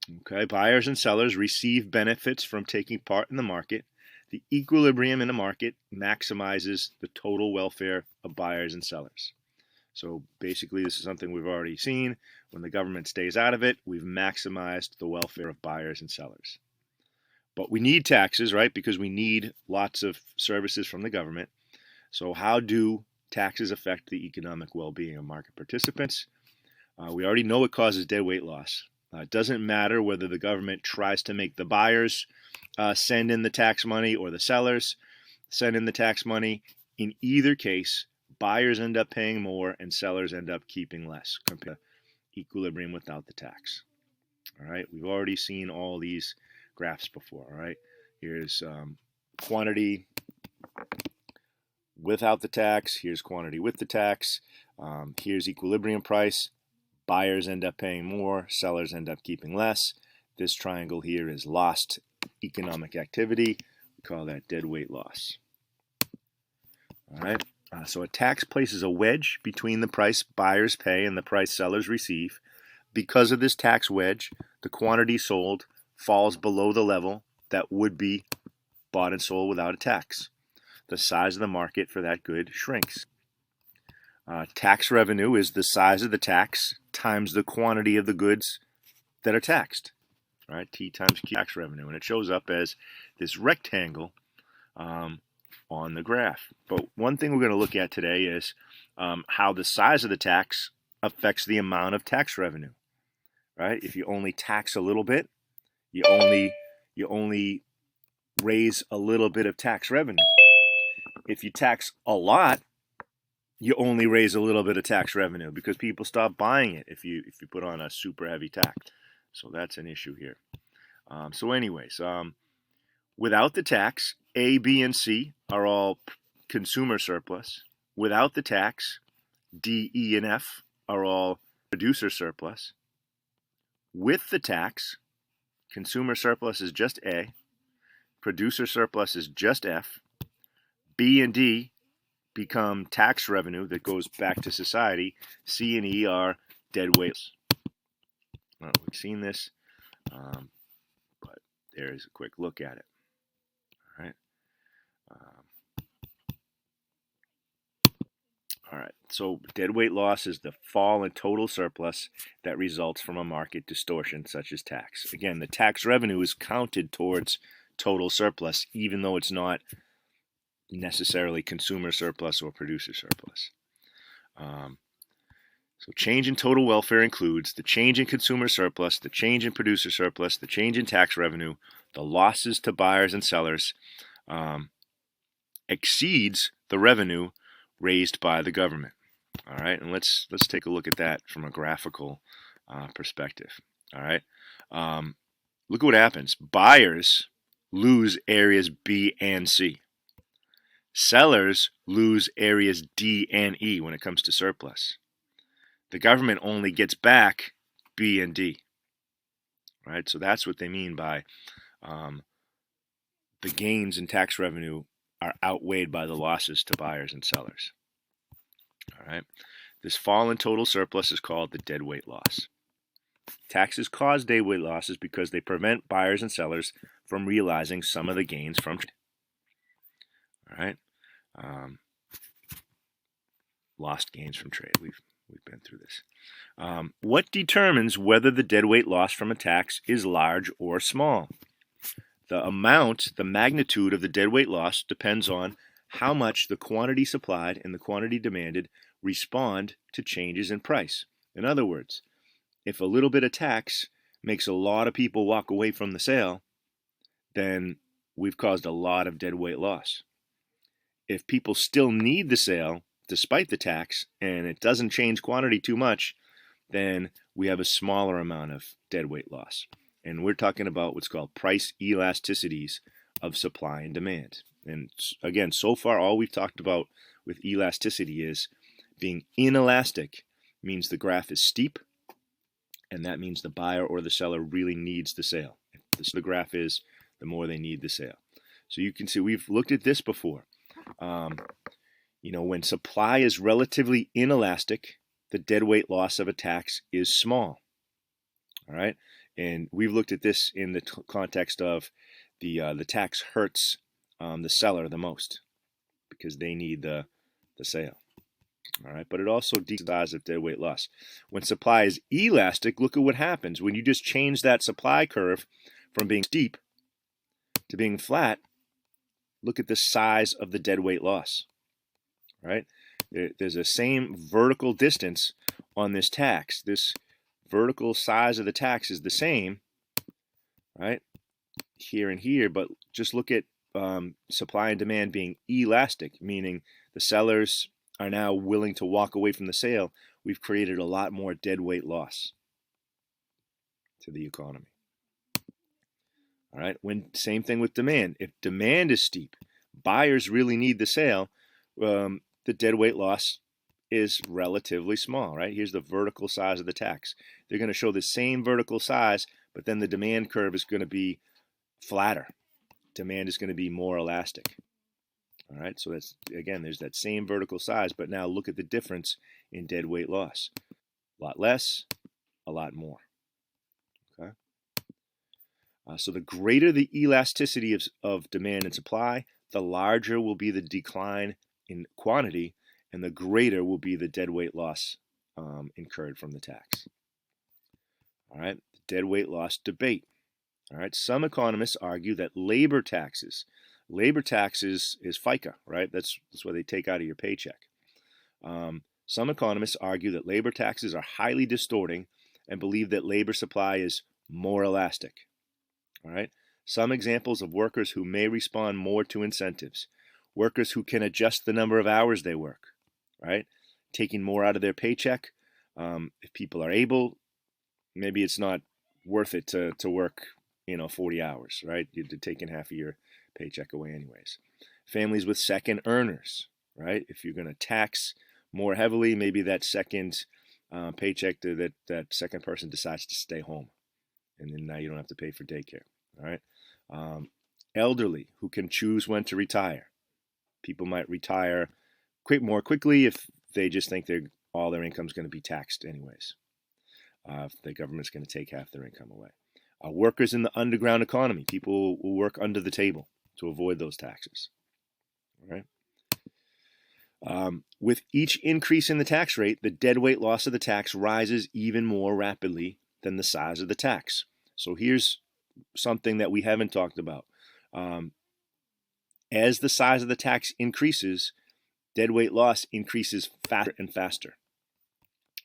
Okay, buyers and sellers receive benefits from taking part in the market. The equilibrium in the market maximizes the total welfare of buyers and sellers. So basically, this is something we've already seen. When the government stays out of it, we've maximized the welfare of buyers and sellers. But we need taxes, right? Because we need lots of services from the government. So how do taxes affect the economic well-being of market participants? We already know it causes deadweight loss. It doesn't matter whether the government tries to make the buyers send in the tax money or the sellers send in the tax money. In either case, buyers end up paying more and sellers end up keeping less compared to equilibrium without the tax. All right, we've already seen all these graphs before. All right, here's quantity without the tax. Here's quantity with the tax. Here's equilibrium price. Buyers end up paying more, sellers end up keeping less. This triangle here is lost economic activity. We call that deadweight loss. All right. So a tax places a wedge between the price buyers pay and the price sellers receive. Because of this tax wedge, the quantity sold falls below the level that would be bought and sold without a tax. The size of the market for that good shrinks. Tax revenue is the size of the tax times the quantity of the goods that are taxed. Right? T times Q tax revenue. And it shows up as this rectangle on the graph. But one thing we're going to look at today is how the size of the tax affects the amount of tax revenue. Right? If you only tax a little bit, you only raise a little bit of tax revenue. If you tax a lot, you only raise a little bit of tax revenue because people stop buying it if you put on a super heavy tax. So that's an issue here. Without the tax, A, B, and C are all consumer surplus. Without the tax, D, E, and F are all producer surplus. With the tax, consumer surplus is just A, producer surplus is just F, B and D become tax revenue that goes back to society. C and E are deadweight. Well, we've seen this, but there's a quick look at it. All right. All right. So deadweight loss is the fall in total surplus that results from a market distortion such as tax. Again, the tax revenue is counted towards total surplus, even though it's not necessarily consumer surplus or producer surplus. So change in total welfare includes the change in consumer surplus, the change in producer surplus, the change in tax revenue, the losses to buyers and sellers exceeds the revenue raised by the government. All right, and let's take a look at that from a graphical perspective. All right, look at what happens. Buyers lose areas B and C. Sellers lose areas D and E when it comes to surplus. The government only gets back B and D. Right, so that's what they mean by the gains in tax revenue are outweighed by the losses to buyers and sellers. All right, this fall in total surplus is called the deadweight loss. Taxes cause deadweight losses because they prevent buyers and sellers from realizing some of the gains from trade. All right, lost gains from trade. We've been through this. What determines whether the deadweight loss from a tax is large or small? The magnitude of the deadweight loss depends on how much the quantity supplied and the quantity demanded respond to changes in price. In other words, if a little bit of tax makes a lot of people walk away from the sale, then we've caused a lot of deadweight loss. If people still need the sale despite the tax and it doesn't change quantity too much, then we have a smaller amount of deadweight loss. And we're talking about what's called price elasticities of supply and demand. And again, so far all we've talked about with elasticity is being inelastic means the graph is steep, and that means the buyer or the seller really needs the sale. The graph is, the more they need the sale. So you can see we've looked at this before. When supply is relatively inelastic, the deadweight loss of a tax is small. All right, and we've looked at this in the context of the tax hurts the seller the most because they need the sale. All right, but it also decreases the size of deadweight loss. When supply is elastic, look at what happens when you just change that supply curve from being steep to being flat. Look at the size of the deadweight loss. Right, there's a same vertical distance on this tax. This vertical size of the tax is the same, right, here and here, but just look at supply and demand being elastic, meaning the sellers are now willing to walk away from the sale. We've created a lot more deadweight loss to the economy. All right, same thing with demand. If demand is steep, buyers really need the sale, the deadweight loss is relatively small, right? Here's the vertical size of the tax. They're going to show the same vertical size, but then the demand curve is going to be flatter. Demand is going to be more elastic. All right, so that's, again, there's that same vertical size, but now look at the difference in deadweight loss. A lot less, a lot more. Okay. So the greater the elasticity of demand and supply, the larger will be the decline in quantity, and the greater will be the deadweight loss incurred from the tax. All right, the deadweight loss debate. All right, some economists argue that labor taxes is FICA, right? That's what they take out of your paycheck. Some economists argue that labor taxes are highly distorting and believe that labor supply is more elastic. All right, some examples of workers who may respond more to incentives: workers who can adjust the number of hours they work, right? Taking more out of their paycheck. If people are able, maybe it's not worth it to work, 40 hours, right? You're taking half of your paycheck away anyways. Families with second earners, right? If you're going to tax more heavily, maybe that second paycheck, that second person decides to stay home, and then now you don't have to pay for daycare. All right. Elderly who can choose when to retire. People might retire more quickly if they just think all their income is going to be taxed anyways. If the government's going to take half their income away. Workers in the underground economy. People will work under the table to avoid those taxes. All right. With each increase in the tax rate, the deadweight loss of the tax rises even more rapidly than the size of the tax. So here's something that we haven't talked about. As the size of the tax increases, deadweight loss increases faster and faster.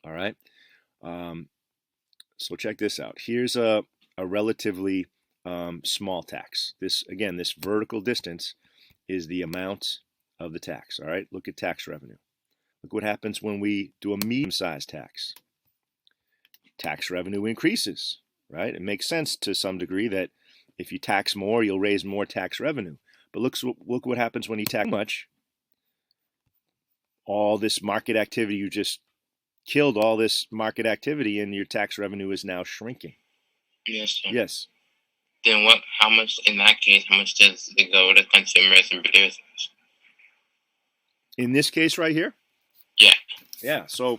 All right. So check this out. Here's a relatively small tax. This vertical distance is the amount of the tax. All right. Look at tax revenue. Look what happens when we do a medium-sized tax. Tax revenue increases, right? It makes sense to some degree that if you tax more, you'll raise more tax revenue. But look what happens when you tax too much. All this market activity, you just killed all this market activity, and your tax revenue is now shrinking. Yes, sir. Yes. Then how much, in that case, how much does it go to consumers and producers? In this case right here? Yeah. Yeah. So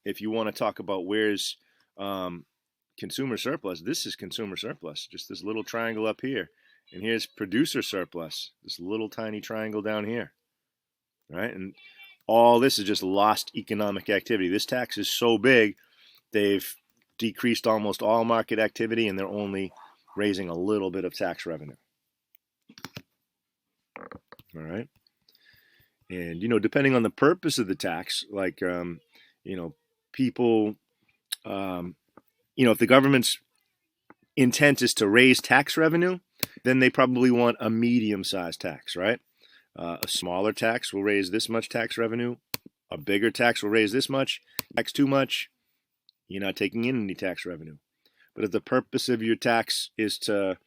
if you want to talk about where's consumer surplus, this is consumer surplus, just this little triangle up here. And here's producer surplus, this little tiny triangle down here. Right? And all this is just lost economic activity. This tax is so big, they've decreased almost all market activity, and they're only raising a little bit of tax revenue. All right. And, depending on the purpose of the tax, like, people, if the government's intent is to raise tax revenue, then they probably want a medium-sized tax, right? A smaller tax will raise this much tax revenue. A bigger tax will raise this much. Tax too much, you're not taking in any tax revenue. But if the purpose of your tax is to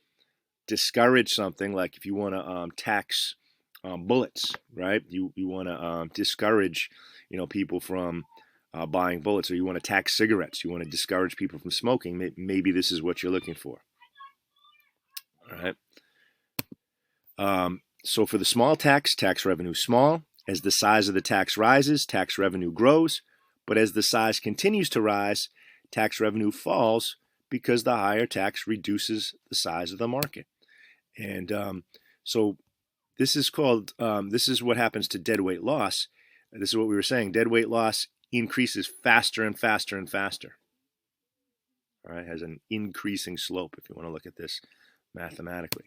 discourage something, like if you want to tax bullets, right? You want to discourage, people from buying bullets, or you want to tax cigarettes. You want to discourage people from smoking. Maybe this is what you're looking for. All right. So for the small tax revenue is small. As the size of the tax rises, tax revenue grows. But as the size continues to rise, tax revenue falls because the higher tax reduces the size of the market. And so this is called, this is what happens to deadweight loss. This is what we were saying. Deadweight loss increases faster and faster and faster. All right, has an increasing slope if you want to look at this mathematically.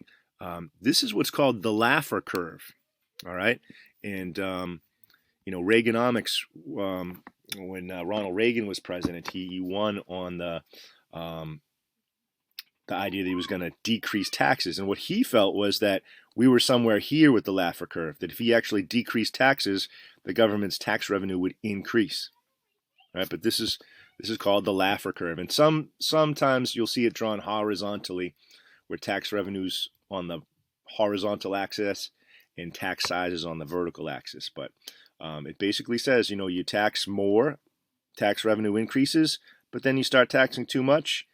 This is what's called the Laffer curve. All right, and Reaganomics, when Ronald Reagan was president, he won on the idea that he was going to decrease taxes. And what he felt was that we were somewhere here with the Laffer curve, that if he actually decreased taxes, the government's tax revenue would increase. Right? But this is called the Laffer curve. And sometimes you'll see it drawn horizontally, where tax revenues on the horizontal axis and tax sizes on the vertical axis. But it basically says, you tax more, tax revenue increases, but then you start taxing too much,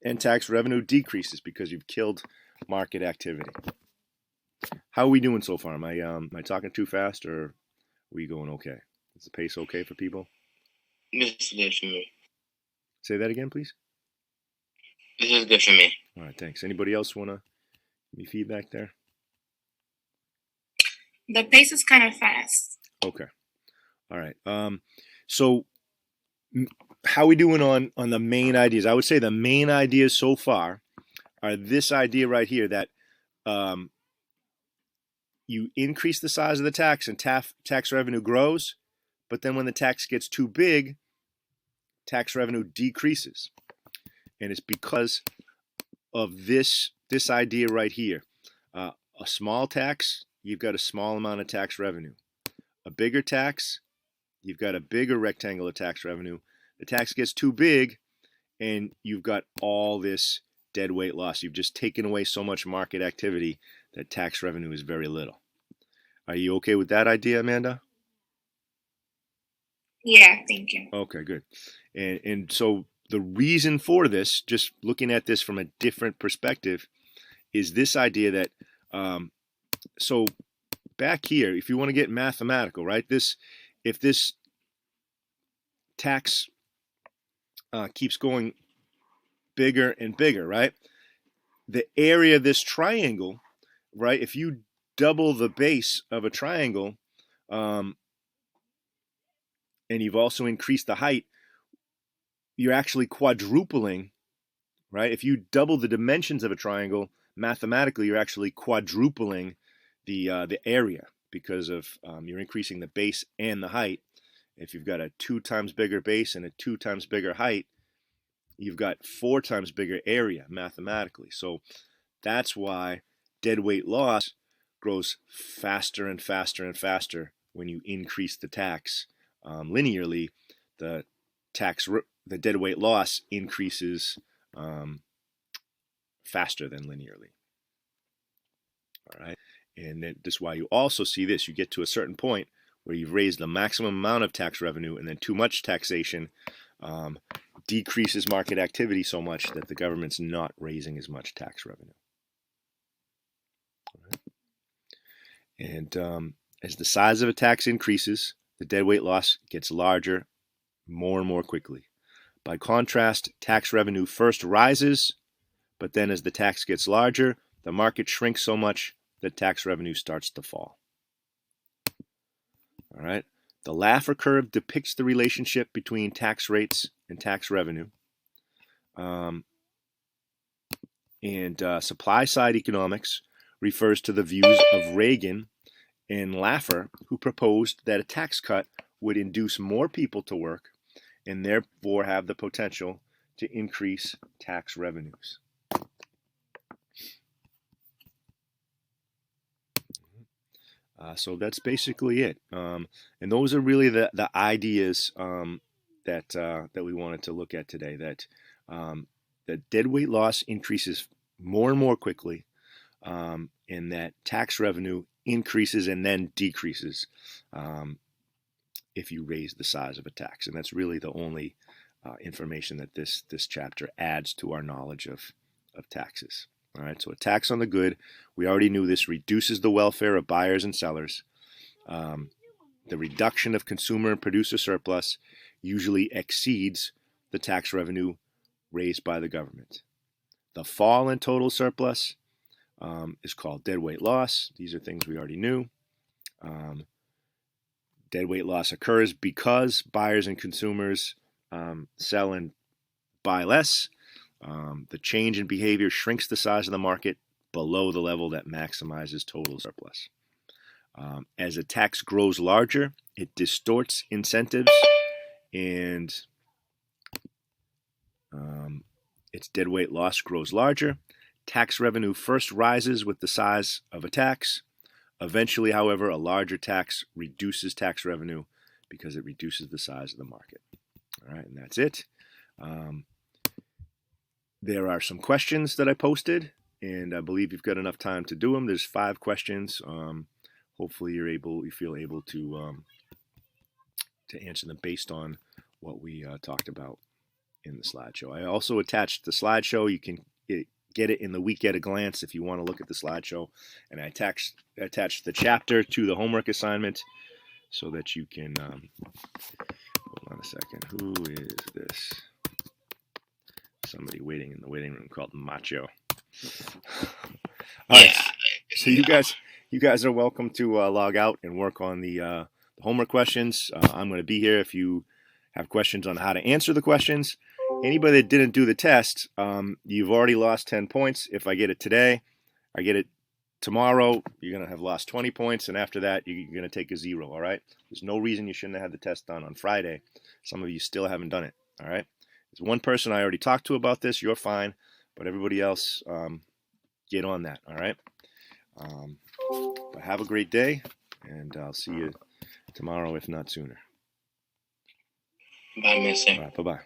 and tax revenue decreases because you've killed market activity. How are we doing so far? Am I talking too fast, or are we going okay? Is the pace okay for people? This is good for me. Say that again, please. This is good for me. All right, thanks. Anybody else want to give me feedback there? The pace is kind of fast. Okay. All right. So how are we doing on the main ideas? I would say the main ideas so far are this idea right here, that you increase the size of the tax and tax revenue grows, but then when the tax gets too big, tax revenue decreases. And it's because of this idea right here. A small tax, you've got a small amount of tax revenue. A bigger tax, you've got a bigger rectangle of tax revenue. The tax gets too big, and you've got all this deadweight loss. You've just taken away so much market activity that tax revenue is very little. Are you okay with that idea, Amanda? Yeah, thank you. Okay, good. And so the reason for this, just looking at this from a different perspective, is this idea that, so back here, if you want to get mathematical, right? If this tax keeps going bigger and bigger, right? The area of this triangle, right? If you double the base of a triangle, and you've also increased the height, you're actually quadrupling, right? If you double the dimensions of a triangle, mathematically, you're actually quadrupling the area, because of you're increasing the base and the height. If you've got a 2 times bigger base and a 2 times bigger height, you've got 4 times bigger area mathematically. So that's why deadweight loss grows faster and faster and faster when you increase the tax linearly. The deadweight loss increases faster than linearly. All right, and that's why you also see this. You get to a certain point where you've raised the maximum amount of tax revenue, and then too much taxation decreases market activity so much that the government's not raising as much tax revenue. Right. And as the size of a tax increases, the deadweight loss gets larger more and more quickly. By contrast, tax revenue first rises, but then as the tax gets larger, the market shrinks so much that tax revenue starts to fall. All right. The Laffer curve depicts the relationship between tax rates and tax revenue. Supply side economics refers to the views of Reagan and Laffer, who proposed that a tax cut would induce more people to work and therefore have the potential to increase tax revenues. So that's basically it. And those are really the ideas that we wanted to look at today. That deadweight loss increases more and more quickly, and that tax revenue increases and then decreases if you raise the size of a tax. And that's really the only information that this chapter adds to our knowledge of taxes. All right, so a tax on the good, we already knew this reduces the welfare of buyers and sellers. The reduction of consumer and producer surplus usually exceeds the tax revenue raised by the government. The fall in total surplus is called deadweight loss. These are things we already knew. Deadweight loss occurs because buyers and consumers sell and buy less. The change in behavior shrinks the size of the market below the level that maximizes total surplus. As a tax grows larger, it distorts incentives and its deadweight loss grows larger. Tax revenue first rises with the size of a tax. Eventually, however, a larger tax reduces tax revenue because it reduces the size of the market. All right, and that's it. There are some questions that I posted, and I believe you've got enough time to do them. There's 5 questions. Hopefully, you feel able to answer them based on what we talked about in the slideshow. I also attached the slideshow. You can get it in the week at a glance if you want to look at the slideshow. And I attached the chapter to the homework assignment so that you can, hold on a second, who is this? Somebody waiting in the waiting room called Macho. All right, so you guys are welcome to log out and work on the homework questions. I'm going to be here if you have questions on how to answer the questions. Anybody that didn't do the test, you've already lost 10 points. If I get it today, I get it tomorrow, you're going to have lost 20 points, and after that, you're going to take a 0, all right? There's no reason you shouldn't have had the test done on Friday. Some of you still haven't done it, all right? There's one person I already talked to about this. You're fine, but everybody else, get on that, all right? But have a great day, and I'll see you tomorrow, if not sooner. Bye, Mister. All right, bye-bye.